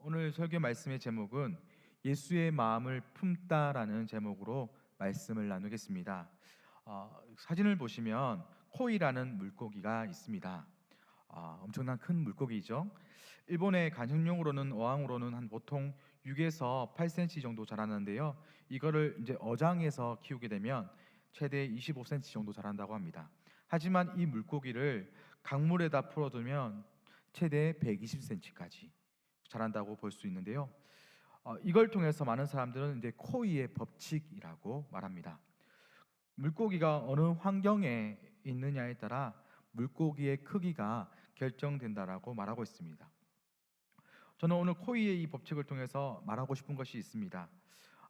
오늘 설교 말씀의 제목은 예수의 마음을 품다라는 제목으로 말씀을 나누겠습니다. 사진을 보시면 코이라는 물고기가 있습니다. 엄청난 큰 물고기죠. 일본의 간식용으로는 어항으로는 한 보통 6에서 8cm 정도 자라는데요. 이거를 이제 어장에서 키우게 되면 최대 25cm 정도 자란다고 합니다. 하지만 이 물고기를 강물에다 풀어두면 최대 120cm까지 자란다고 볼 수 있는데요. 이걸 통해서 많은 사람들은 이제 코이의 법칙이라고 말합니다. 물고기가 어느 환경에 있느냐에 따라 물고기의 크기가 결정된다라고 말하고 있습니다. 저는 오늘 코이의 이 법칙을 통해서 말하고 싶은 것이 있습니다.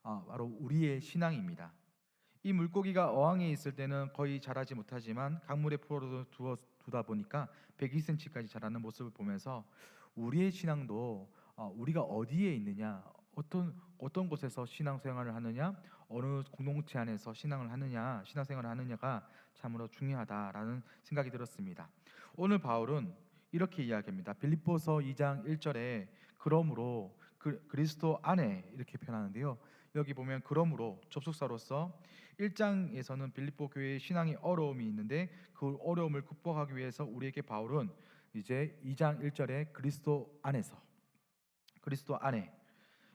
바로 우리의 신앙입니다. 이 물고기가 어항에 있을 때는 거의 자라지 못하지만 강물에 풀어두다 보니까 120cm까지 자라는 모습을 보면서 우리의 신앙도 우리가 어디에 있느냐, 어떤 곳에서 신앙생활을 하느냐, 어느 공동체 안에서 신앙생활을 하느냐가 참으로 중요하다라는 생각이 들었습니다. 오늘 바울은 이렇게 이야기합니다. 빌립보서 2장 1절에 그러므로 그리스도 안에 이렇게 표현하는데요. 여기 보면 그러므로 접속사로서 1장에서는 빌립보 교회의 신앙의 어려움이 있는데 그 어려움을 극복하기 위해서 우리에게 바울은 이제 2장 1절에 그리스도 안에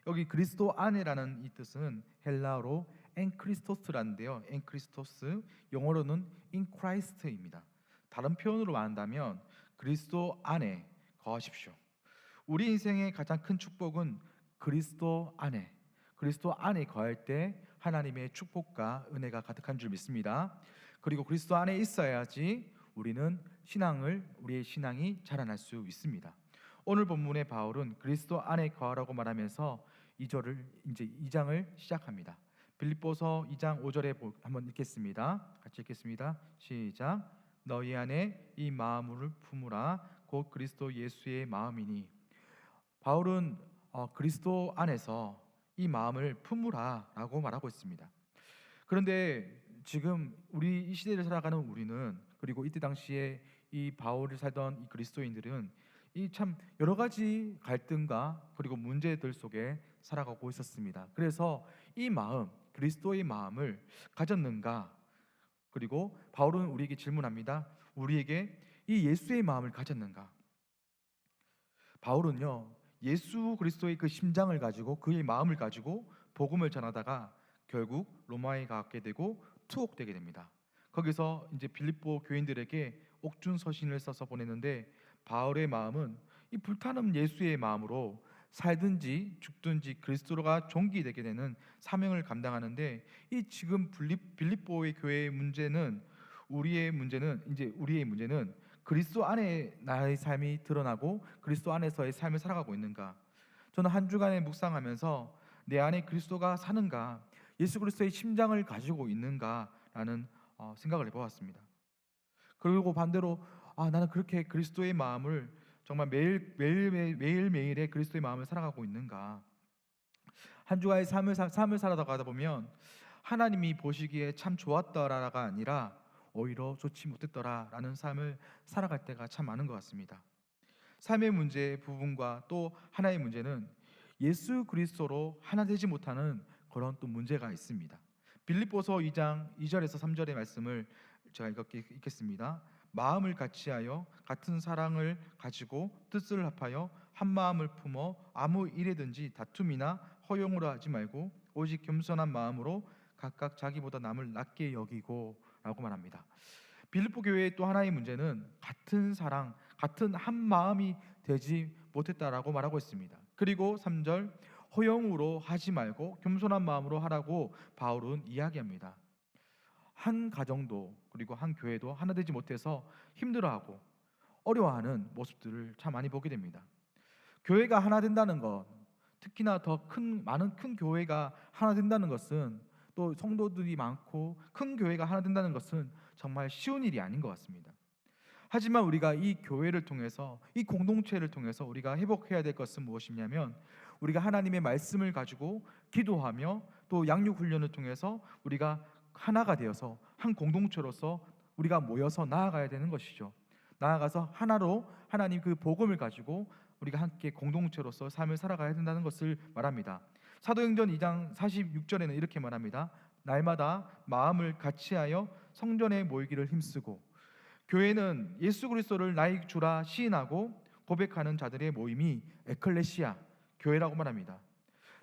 여기 그리스도 안에라는 이 뜻은 헬라어로 엔크리스토스라는데요. 엔크리스토스 영어로는 in Christ입니다. 다른 표현으로 말한다면 그리스도 안에 거하십시오. 우리 인생의 가장 큰 축복은 그리스도 안에 거할 때 하나님의 축복과 은혜가 가득한 줄 믿습니다. 그리고 그리스도 안에 있어야지 우리의 신앙이 자라날 수 있습니다. 오늘 본문의 바울은 그리스도 안에 거하라고 말하면서 2장을 시작합니다. 빌립보서 2장 5절에 한번 읽겠습니다. 같이 읽겠습니다. 시작. 너희 안에 이 마음을 품으라 곧 그리스도 예수의 마음이니. 바울은 그리스도 안에서 이 마음을 품으라라고 말하고 있습니다. 그런데 지금 우리 이 시대를 살아가는 우리는, 그리고 이때 당시에 이 바울을 살던 이 그리스도인들은 이 참 여러 가지 갈등과 그리고 문제들 속에 살아가고 있었습니다. 그래서 이 마음, 그리스도의 마음을 가졌는가? 그리고 바울은 우리에게 질문합니다. 우리에게 이 예수의 마음을 가졌는가? 바울은요, 예수 그리스도의 그 심장을 가지고 그의 마음을 가지고 복음을 전하다가 결국 로마에 가게 되고 투옥되게 됩니다. 거기서 이제 빌립보 교인들에게 옥중서신을 써서 보냈는데 바울의 마음은 이 불타는 예수의 마음으로 살든지 죽든지 그리스도가 종기 되게 되는 사명을 감당하는데, 이 지금 빌립보의 교회의 문제는 우리의 문제는 그리스도 안에 나의 삶이 드러나고 그리스도 안에서의 삶을 살아가고 있는가? 저는 한 주간에 묵상하면서 내 안에 그리스도가 사는가, 예수 그리스도의 심장을 가지고 있는가라는 생각을 해보았습니다. 그리고 반대로 나는 그렇게 그리스도의 마음을 정말 매일매일의 그리스도의 마음을 살아가고 있는가? 한 주간의 삶을 살아가다 보면 하나님이 보시기에 참 좋았더라가 아니라 오히려 좋지 못했더라라는 삶을 살아갈 때가 참 많은 것 같습니다. 삶의 문제 부분과 또 하나의 문제는 예수 그리스도로 하나 되지 못하는 그런 또 문제가 있습니다. 빌립보서 2장 2절에서 3절의 말씀을 제가 읽겠습니다. 마음을 같이하여 같은 사랑을 가지고 뜻을 합하여 한 마음을 품어 아무 일에든지 다툼이나 허용으로 하지 말고 오직 겸손한 마음으로 각각 자기보다 남을 낮게 여기고 라고 말합니다. 빌립보 교회의 또 하나의 문제는 같은 사랑, 같은 한 마음이 되지 못했다라고 말하고 있습니다. 그리고 3절, 허용으로 하지 말고 겸손한 마음으로 하라고 바울은 이야기합니다. 한 가정도 그리고 한 교회도 하나 되지 못해서 힘들어하고 어려워하는 모습들을 참 많이 보게 됩니다. 교회가 하나 된다는 것, 특히나 더 많은 큰 교회가 하나 된다는 것은, 또 성도들이 많고 큰 교회가 하나 된다는 것은 정말 쉬운 일이 아닌 것 같습니다. 하지만 우리가 이 교회를 통해서, 이 공동체를 통해서 우리가 회복해야 될 것은 무엇이냐면, 우리가 하나님의 말씀을 가지고 기도하며 또 양육 훈련을 통해서 우리가 하나가 되어서 한 공동체로서 우리가 모여서 나아가야 되는 것이죠. 나아가서 하나로 하나님 그 복음을 가지고 우리가 함께 공동체로서 삶을 살아가야 된다는 것을 말합니다. 사도행전 2장 46절에는 이렇게 말합니다. 날마다 마음을 같이하여 성전에 모이기를 힘쓰고. 교회는 예수 그리스도를 나의 주라 시인하고 고백하는 자들의 모임이 에클레시아, 교회라고 말합니다.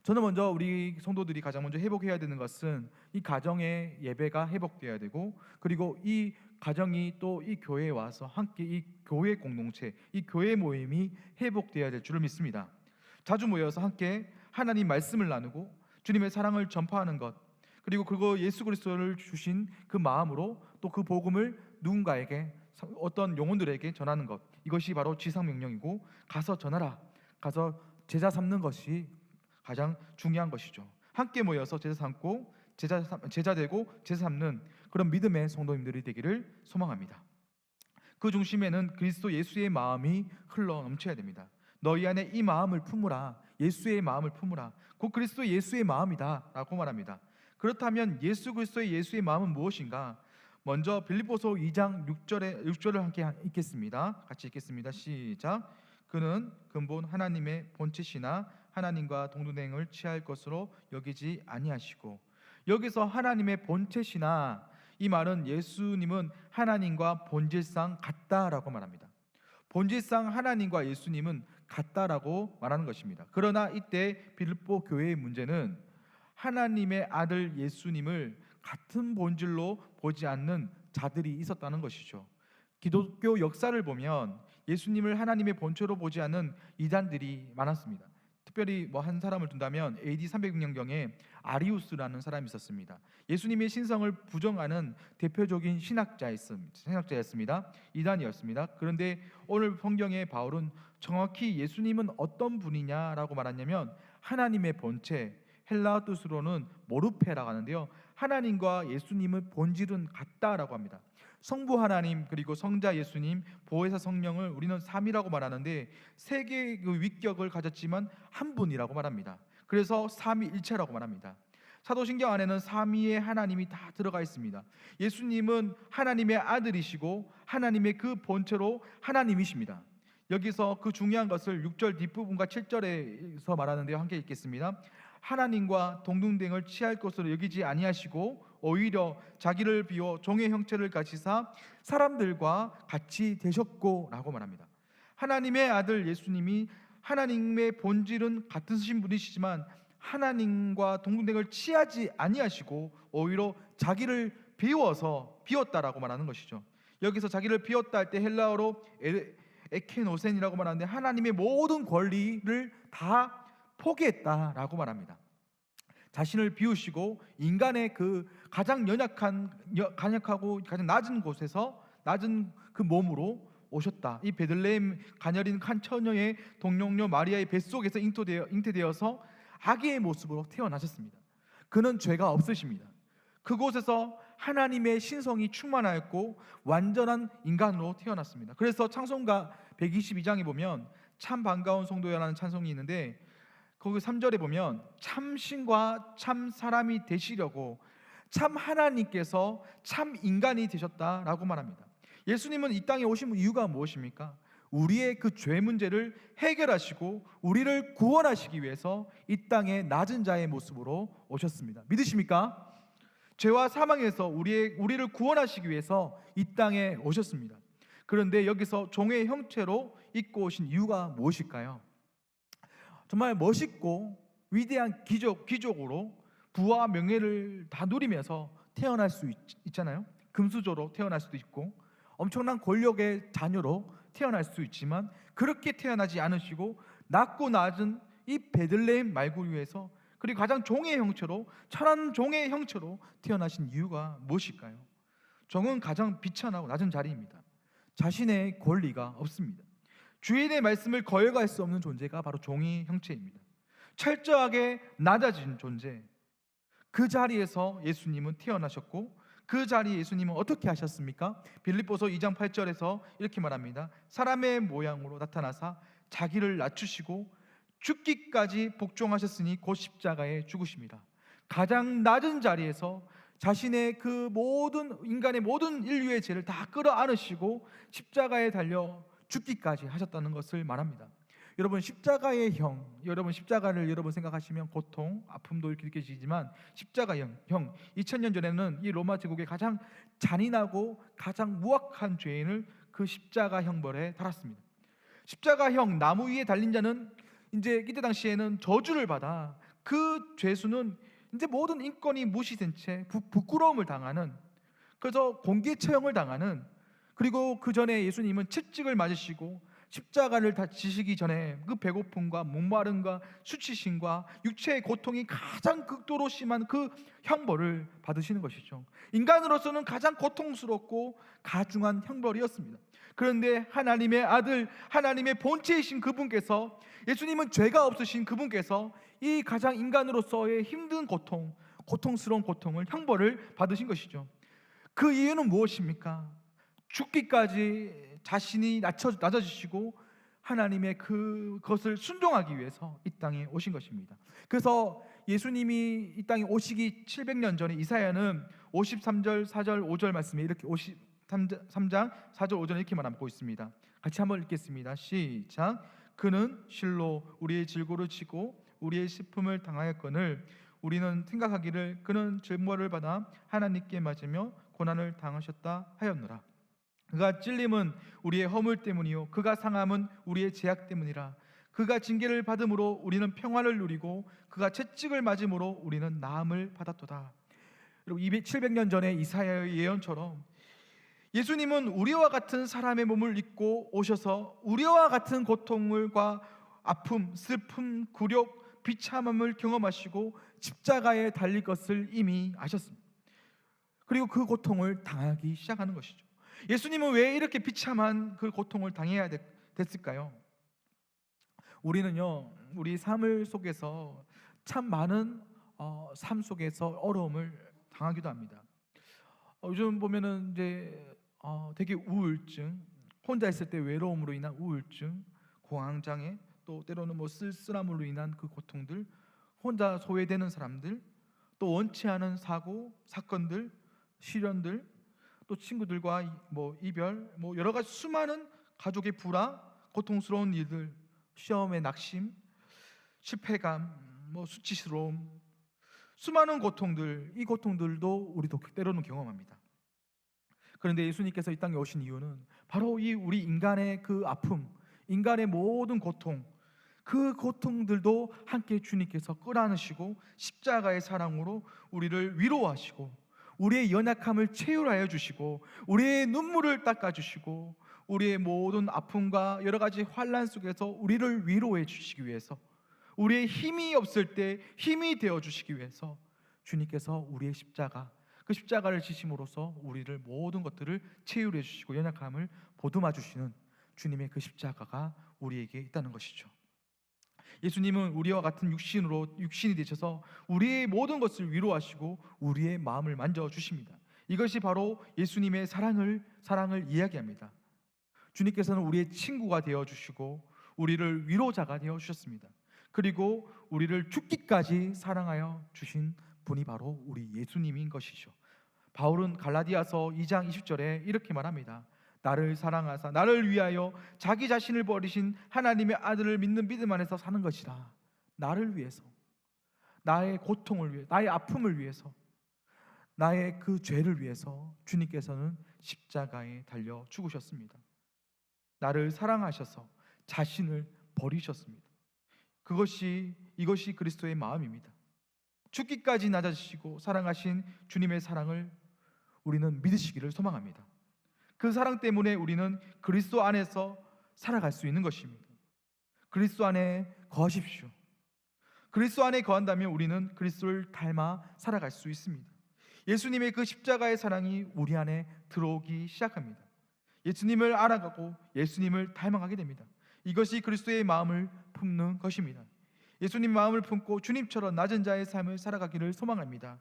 저는 먼저 우리 성도들이 가장 먼저 회복해야 되는 것은 이 가정의 예배가 회복되어야 되고, 그리고 이 가정이 또 이 교회에 와서 함께 이 교회 공동체, 이 교회 모임이 회복되어야 될 줄을 믿습니다. 자주 모여서 함께 하나님 말씀을 나누고 주님의 사랑을 전파하는 것, 그리고 그거 예수 그리스도를 주신 그 마음으로 또 그 복음을 누군가에게, 어떤 영혼들에게 전하는 것, 이것이 바로 지상명령이고, 가서 전하라, 가서 제자 삼는 것이 가장 중요한 것이죠. 함께 모여서 제자 삼고 제자 되고 제자 삼는 그런 믿음의 성도님들이 되기를 소망합니다. 그 중심에는 그리스도 예수의 마음이 흘러 넘쳐야 됩니다. 너희 안에 이 마음을 품으라, 예수의 마음을 품으라, 곧 그리스도 예수의 마음이다 라고 말합니다. 그렇다면 예수 그리스도의 예수의 마음은 무엇인가? 먼저 빌립보서 2장 6절을 함께 읽겠습니다. 같이 읽겠습니다. 시작. 그는 근본 하나님의 본체시나 하나님과 동등됨을 취할 것으로 여기지 아니하시고. 여기서 하나님의 본체시나, 이 말은 예수님은 하나님과 본질상 같다라고 말합니다. 본질상 하나님과 예수님은 같다라고 말하는 것입니다. 그러나 이때 빌립보 교회의 문제는 하나님의 아들 예수님을 같은 본질로 보지 않는 자들이 있었다는 것이죠. 기독교 역사를 보면 예수님을 하나님의 본체로 보지 않는 이단들이 많았습니다. 특별히 한 사람을 둔다면 AD 300년경에 아리우스라는 사람이 있었습니다. 예수님의 신성을 부정하는 대표적인 신학자였습니다. 이단이었습니다. 그런데 오늘 성경의 바울은 정확히 예수님은 어떤 분이냐라고 말하냐면 하나님의 본체, 헬라어 뜻으로는 모르페라고 하는데요, 하나님과 예수님의 본질은 같다라고 합니다. 성부 하나님, 그리고 성자 예수님, 보혜사 성령을 우리는 삼위라고 말하는데 세 개의 그 위격을 가졌지만 한 분이라고 말합니다. 그래서 삼위일체라고 말합니다. 사도신경 안에는 삼위의 하나님이 다 들어가 있습니다. 예수님은 하나님의 아들이시고 하나님의 그 본체로 하나님이십니다. 여기서 그 중요한 것을 6절 뒷부분과 7절에서 말하는데요, 함께 읽겠습니다. 하나님과 동등됨을 취할 것으로 여기지 아니하시고 오히려 자기를 비워 종의 형체를 가지사 사람들과 같이 되셨고 라고 말합니다. 하나님의 아들 예수님이 하나님의 본질은 같으신 분이시지만 하나님과 동등됨을 취하지 아니하시고 오히려 자기를 비웠다라고 말하는 것이죠. 여기서 자기를 비웠다 할 때 헬라어로 에케노센이라고 말하는데 하나님의 모든 권리를 다 포기했다라고 말합니다. 자신을 비우시고 인간의 그 가장 간약하고 가장 낮은 곳에서 낮은 그 몸으로 오셨다. 이 베들레헴 가녀린 한 처녀의 동령녀 마리아의 뱃속에서 잉태되어서 아기의 모습으로 태어나셨습니다. 그는 죄가 없으십니다. 그곳에서 하나님의 신성이 충만하였고 완전한 인간으로 태어났습니다. 그래서 찬송가 122장에 보면 참 반가운 성도야라는 찬송이 있는데 거기 3절에 보면 참 신과 참 사람이 되시려고 참 하나님께서 참 인간이 되셨다라고 말합니다. 예수님은 이 땅에 오신 이유가 무엇입니까? 우리의 그 죄 문제를 해결하시고 우리를 구원하시기 위해서 이 땅에 낮은 자의 모습으로 오셨습니다. 믿으십니까? 죄와 사망에서 우리를 구원하시기 위해서 이 땅에 오셨습니다. 그런데 여기서 종의 형체로 입고 오신 이유가 무엇일까요? 정말 멋있고 위대한 귀족으로 부와 명예를 다 누리면서 태어날 수 있잖아요. 금수저로 태어날 수도 있고 엄청난 권력의 자녀로 태어날 수 있지만 그렇게 태어나지 않으시고 낮고 낮은 이 베들레헴 말구 위에서 그리고 가장 종의 형체로, 천한 종의 형체로 태어나신 이유가 무엇일까요? 종은 가장 비천하고 낮은 자리입니다. 자신의 권리가 없습니다. 주인의 말씀을 거역할 수 없는 존재가 바로 종의 형체입니다. 철저하게 낮아진 존재, 그 자리에서 예수님은 태어나셨고 그 자리에 예수님은 어떻게 하셨습니까? 빌립보서 2장 8절에서 이렇게 말합니다. 사람의 모양으로 나타나사 자기를 낮추시고 죽기까지 복종하셨으니 곧 십자가에 죽으십니다. 가장 낮은 자리에서 자신의 그 모든 인간의 모든 인류의 죄를 다 끌어안으시고 십자가에 달려 죽기까지 하셨다는 것을 말합니다. 여러분 십자가의 형, 여러분 십자가를 여러분 생각하시면 고통, 아픔도 이렇게 느껴지지만 십자가의 형, 2000년 전에는 이 로마 제국의 가장 잔인하고 가장 무악한 죄인을 그 십자가 형벌에 달았습니다. 십자가형 나무 위에 달린 자는 이제 이때 당시에는 저주를 받아 그 죄수는 이제 모든 인권이 무시된 채 부끄러움을 당하는, 그래서 공개 처형을 당하는, 그리고 그 전에 예수님은 채찍을 맞으시고 십자가를 다 지시기 전에 그 배고픔과 목마름과 수치심과 육체의 고통이 가장 극도로 심한 그 형벌을 받으시는 것이죠. 인간으로서는 가장 고통스럽고 가중한 형벌이었습니다. 그런데 하나님의 아들, 하나님의 본체이신 그분께서, 예수님은 죄가 없으신 그분께서 이 가장 인간으로서의 힘든 고통, 고통스러운 고통을, 형벌을 받으신 것이죠. 그 이유는 무엇입니까? 죽기까지 자신이 낮아지시고 하나님의 그것을 순종하기 위해서 이 땅에 오신 것입니다. 그래서 예수님이 이 땅에 오시기 700년 전에 이사야는 53절 4절 5절 말씀에 이렇게 53장 4절 5절 이렇게 말하고 있습니다. 같이 한번 읽겠습니다. 시작. 그는 실로 우리의 질고를 치고 우리의 슬픔을 당하였거늘 우리는 생각하기를 그는 증거를 받아 하나님께 맞으며 고난을 당하셨다 하였노라. 그가 찔림은 우리의 허물 때문이요 그가 상함은 우리의 죄악 때문이라. 그가 징계를 받음으로 우리는 평화를 누리고 그가 채찍을 맞음으로 우리는 나음을 받았도다. 여러분 700년 전에 이사야의 예언처럼 예수님은 우리와 같은 사람의 몸을 입고 오셔서 우리와 같은 고통과 아픔, 슬픔, 굴욕, 비참함을 경험하시고 십자가에 달릴 것을 이미 아셨습니다. 그리고 그 고통을 당하기 시작하는 것이죠. 예수님은 왜 이렇게 비참한 그 고통을 당해야 됐을까요? 우리는요, 우리 삶을 속에서 참 많은 삶 속에서 어려움을 당하기도 합니다. 요즘 보면은 이제 되게 우울증, 혼자 있을 때 외로움으로 인한 우울증, 공황장애, 또 때로는 뭐 쓸쓸함으로 인한 그 고통들, 혼자 소외되는 사람들, 또 원치 않은 사고, 사건들, 시련들, 또 친구들과 뭐 이별, 뭐 여러 가지 수많은 가족의 불화, 고통스러운 일들, 시험의 낙심, 실패감, 뭐 수치스러움, 수많은 고통들, 이 고통들도 우리도 때로는 경험합니다. 그런데 예수님께서 이 땅에 오신 이유는 바로 이 우리 인간의 그 아픔, 인간의 모든 고통, 그 고통들도 함께 주님께서 끌어안으시고 십자가의 사랑으로 우리를 위로하시고 우리의 연약함을 채울하여 주시고 우리의 눈물을 닦아주시고 우리의 모든 아픔과 여러 가지 환난 속에서 우리를 위로해 주시기 위해서, 우리의 힘이 없을 때 힘이 되어 주시기 위해서 주님께서 우리의 십자가, 그 십자가를 지심으로써 우리를 모든 것들을 채울해 주시고 연약함을 보듬어 주시는 주님의 그 십자가가 우리에게 있다는 것이죠. 예수님은 우리와 같은 육신이 되셔서 우리의 모든 것을 위로하시고 우리의 마음을 만져주십니다. 이것이 바로 예수님의 사랑을 이야기합니다. 주님께서는 우리의 친구가 되어주시고 우리를 위로자가 되어주셨습니다. 그리고 우리를 죽기까지 사랑하여 주신 분이 바로 우리 예수님인 것이죠. 바울은 갈라디아서 2장 20절에 이렇게 말합니다. 나를 사랑하사 나를 위하여 자기 자신을 버리신 하나님의 아들을 믿는 믿음 안에서 사는 것이라. 나를 위해서, 나의 고통을 위해, 나의 아픔을 위해서, 나의 그 죄를 위해서 주님께서는 십자가에 달려 죽으셨습니다. 나를 사랑하셔서 자신을 버리셨습니다. 이것이 그리스도의 마음입니다. 죽기까지 낮아지시고 사랑하신 주님의 사랑을 우리는 믿으시기를 소망합니다. 그 사랑 때문에 우리는 그리스도 안에서 살아갈 수 있는 것입니다. 그리스도 안에 거하십시오. 그리스도 안에 거한다면 우리는 그리스도를 닮아 살아갈 수 있습니다. 예수님의 그 십자가의 사랑이 우리 안에 들어오기 시작합니다. 예수님을 알아가고 예수님을 닮아가게 됩니다. 이것이 그리스도의 마음을 품는 것입니다. 예수님 마음을 품고 주님처럼 낮은 자의 삶을 살아가기를 소망합니다.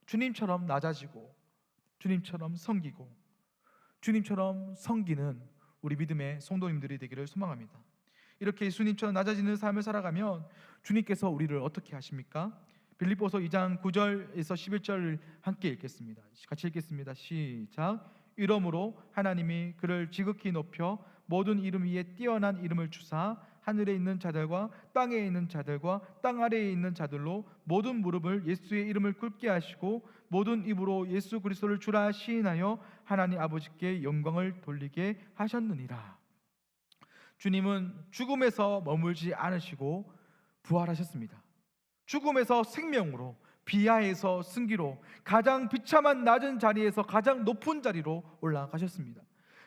주님처럼 낮아지고 주님처럼 섬기고 주님처럼 섬기는 우리 믿음의 성도님들이 되기를 소망합니다. 이렇게 예수님처럼 낮아지는 삶을 살아가면 주님께서 우리를 어떻게 하십니까? 빌립보서 2장 9절에서 11절을 함께 읽겠습니다. 같이 읽겠습니다. 시작. 이러므로 하나님이 그를 지극히 높여 모든 이름 위에 뛰어난 이름을 주사 하늘에 있는 자들과 땅에 있는 자들과 땅 아래에 있는 자들로 모든 무릎을 예수의 이름을 꿇게 하시고 모든 입으로 예수 그리스도를 주라 시인하여 하나님 아버지께 영광을 돌리게 하셨느니라. 주님은 죽음에서 머물지 않으시고 부활하셨습니다. 죽음에서 생명으로, 비하에서 승기로, 가장 비참한 낮은 자리에서 가장 높은 자리로 올라가셨습니다.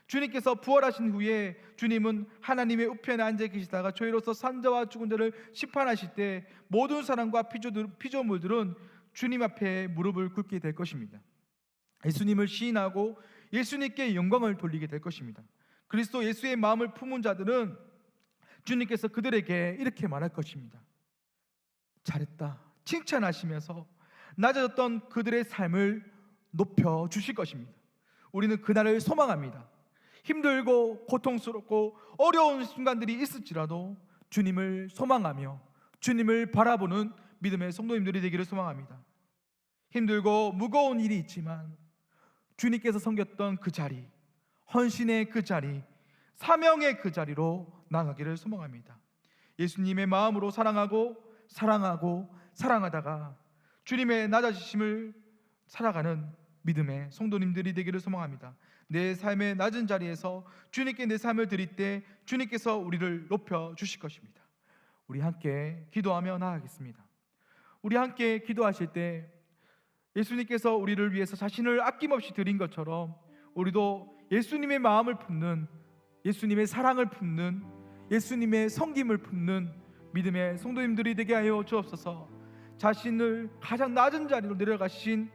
주님께서 부활하신 후에 주님은 하나님의 우편에 앉아 계시다가 저희로서 산자와 죽은 자를 심판하실 때 모든 사람과 피조물들은 주님 앞에 무릎을 꿇게 될 것입니다. 예수님을 시인하고 예수님께 영광을 돌리게 될 것입니다. 그리스도 예수의 마음을 품은 자들은 주님께서 그들에게 이렇게 말할 것입니다. 잘했다, 칭찬하시면서 낮아졌던 그들의 삶을 높여주실 것입니다. 우리는 그날을 소망합니다. 힘들고 고통스럽고 어려운 순간들이 있을지라도 주님을 소망하며 주님을 바라보는 믿음의 성도님들이 되기를 소망합니다. 힘들고 무거운 일이 있지만 주님께서 섬겼던 그 자리, 헌신의 그 자리, 사명의 그 자리로 나가기를 소망합니다. 예수님의 마음으로 사랑하고 사랑하다가 주님의 낮아지심을 살아가는 믿음의 성도님들이 되기를 소망합니다. 내 삶의 낮은 자리에서 주님께 내 삶을 드릴 때 주님께서 우리를 높여 주실 것입니다. 우리 함께 기도하며 나아가겠습니다. 우리 함께 기도하실 때 예수님께서 우리를 위해서 자신을 아낌없이 드린 것처럼 우리도 예수님의 마음을 품는, 예수님의 사랑을 품는, 예수님의 섬김을 품는 믿음의 성도님들이 되게 하여 주옵소서. 자신을 가장 낮은 자리로 내려가신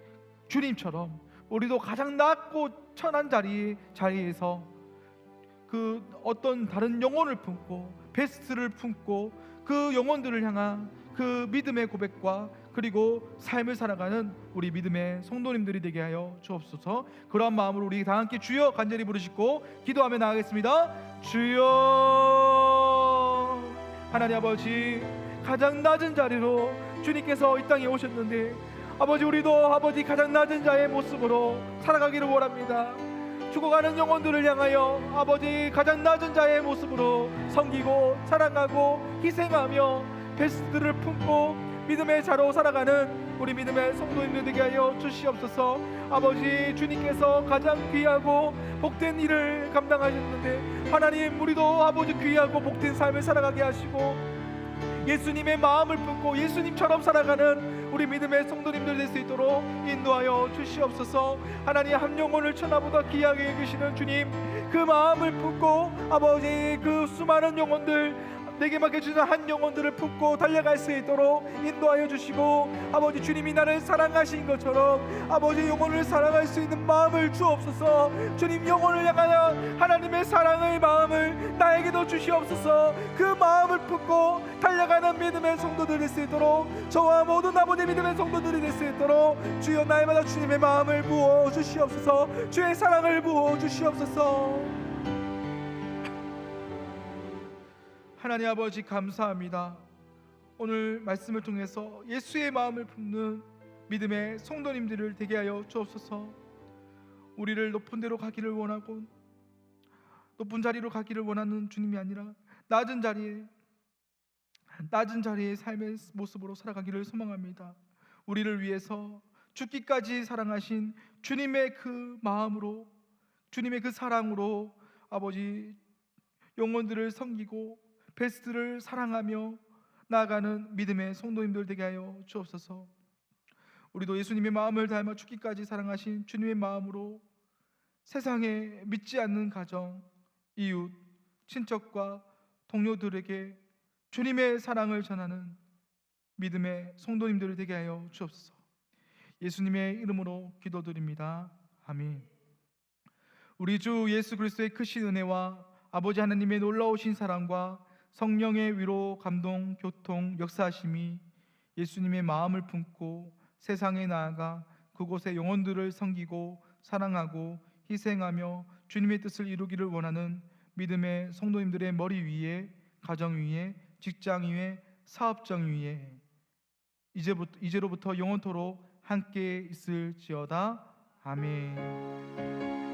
주님처럼 우리도 가장 낮고 천한 자리에서 그 어떤 다른 영혼을 품고 베스트를 품고 그 영혼들을 향한 그 믿음의 고백과 그리고 삶을 살아가는 우리 믿음의 성도님들이 되게 하여 주옵소서. 그러한 마음으로 우리 다 함께 주여 간절히 부르시고 기도하며 나가겠습니다. 주여. 하나님 아버지, 가장 낮은 자리로 주님께서 이 땅에 오셨는데 아버지, 우리도 아버지 가장 낮은 자의 모습으로 살아가기를 원합니다. 죽어가는 영혼들을 향하여 아버지 가장 낮은 자의 모습으로 섬기고 사랑하고 희생하며 베스트들을 품고 믿음의 자로 살아가는 우리 믿음의 성도님들 되게 하여 주시옵소서. 아버지, 주님께서 가장 귀하고 복된 일을 감당하셨는데 하나님, 우리도 아버지 귀하고 복된 삶을 살아가게 하시고 예수님의 마음을 품고 예수님처럼 살아가는 우리 믿음의 성도님들 될 수 있도록 인도하여 주시옵소서. 하나님, 한 영혼을 천하보다 귀하게 여기시는 주님, 그 마음을 품고 아버지 그 수많은 영혼들, 내게 맡겨주신 한 영혼들을 품고 달려갈 수 있도록 인도하여 주시고 아버지, 주님이 나를 사랑하신 것처럼 아버지 영혼을 사랑할 수 있는 마음을 주옵소서. 주님, 영혼을 향하여 하나님의 사랑의 마음을 나에게도 주시옵소서. 그 마음을 품고 달려가는 믿음의 성도들 될 수 있도록, 저와 모든 아버지 믿음의 성도들이 될 수 있도록 주여 날마다 주님의 마음을 부어 주시옵소서. 주의 사랑을 부어 주시옵소서. 하나님 아버지, 감사합니다. 오늘 말씀을 통해서 예수의 마음을 품는 믿음의 성도님들을 되게 하여 주옵소서. 우리를 높은 데로 가기를 원하고 높은 자리로 가기를 원하는 주님이 아니라 낮은 자리의 삶의 모습으로 살아가기를 소망합니다. 우리를 위해서 죽기까지 사랑하신 주님의 그 마음으로, 주님의 그 사랑으로 아버지 영혼들을 섬기고 베스트를 사랑하며 나아가는 믿음의 성도님들 되게 하여 주옵소서. 우리도 예수님의 마음을 닮아 죽기까지 사랑하신 주님의 마음으로 세상에 믿지 않는 가정, 이웃, 친척과 동료들에게 주님의 사랑을 전하는 믿음의 성도님들을 되게 하여 주옵소서. 예수님의 이름으로 기도드립니다. 아멘. 우리 주 예수 그리스도의 크신 은혜와 아버지 하나님의 놀라우신 사랑과 성령의 위로, 감동, 교통, 역사하심이 예수님의 마음을 품고 세상에 나아가 그곳의 영혼들을 섬기고 사랑하고 희생하며 주님의 뜻을 이루기를 원하는 믿음의 성도님들의 머리 위에, 가정 위에, 직장 위에, 사업장 위에 이제로부터 영원토록 함께 있을지어다. 아멘.